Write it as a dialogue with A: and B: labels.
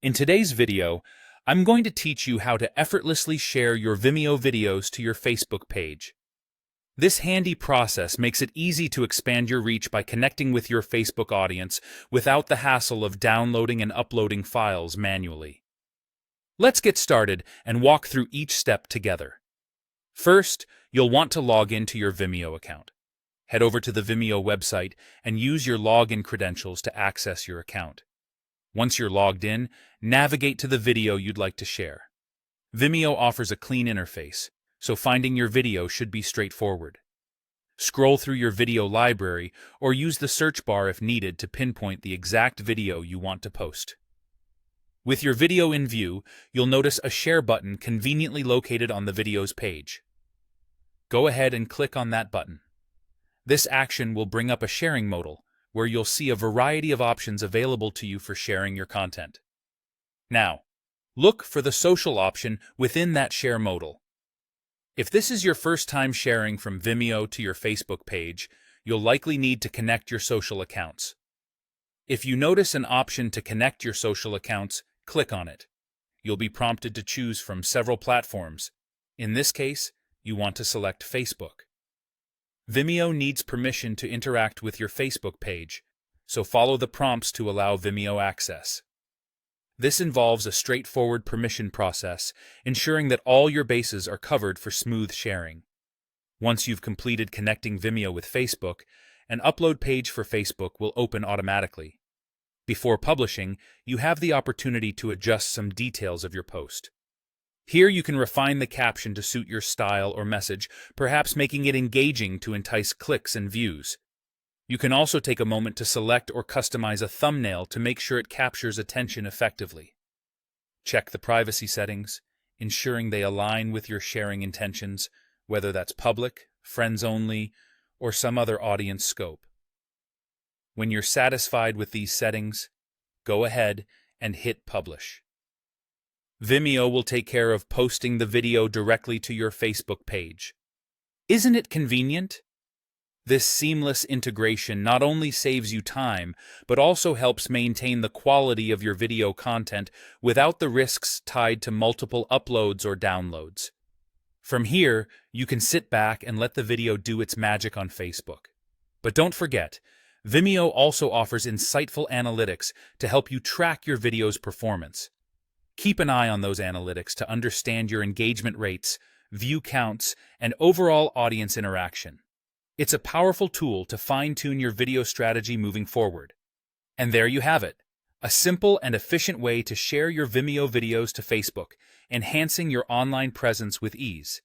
A: In today's video, I'm going to teach you how to effortlessly share your Vimeo videos to your Facebook page. This handy process makes it easy to expand your reach by connecting with your Facebook audience without the hassle of downloading and uploading files manually. Let's get started and walk through each step together. First, you'll want to log into your Vimeo account. Head over to the Vimeo website and use your login credentials to access your account. Once you're logged in, navigate to the video you'd like to share. Vimeo offers a clean interface, so finding your video should be straightforward. Scroll through your video library or use the search bar if needed to pinpoint the exact video you want to post. With your video in view, you'll notice a share button conveniently located on the video's page. Go ahead and click on that button. This action will bring up a sharing modal, where you'll see a variety of options available to you for sharing your content. Now, look for the social option within that share modal. If this is your first time sharing from Vimeo to your Facebook page, you'll likely need to connect your social accounts. If you notice an option to connect your social accounts, click on it. You'll be prompted to choose from several platforms. In this case, you want to select Facebook. Vimeo needs permission to interact with your Facebook page, so follow the prompts to allow Vimeo access. This involves a straightforward permission process, ensuring that all your bases are covered for smooth sharing. Once you've completed connecting Vimeo with Facebook, an upload page for Facebook will open automatically. Before publishing, you have the opportunity to adjust some details of your post. Here you can refine the caption to suit your style or message, perhaps making it engaging to entice clicks and views. You can also take a moment to select or customize a thumbnail to make sure it captures attention effectively. Check the privacy settings, ensuring they align with your sharing intentions, whether that's public, friends only, or some other audience scope. When you're satisfied with these settings, go ahead and hit publish. Vimeo will take care of posting the video directly to your Facebook page. Isn't it convenient? This seamless integration not only saves you time, but also helps maintain the quality of your video content without the risks tied to multiple uploads or downloads. From here, you can sit back and let the video do its magic on Facebook. But don't forget, Vimeo also offers insightful analytics to help you track your video's performance. Keep an eye on those analytics to understand your engagement rates, view counts, and overall audience interaction. It's a powerful tool to fine-tune your video strategy moving forward. And there you have it, a simple and efficient way to share your Vimeo videos to Facebook, enhancing your online presence with ease.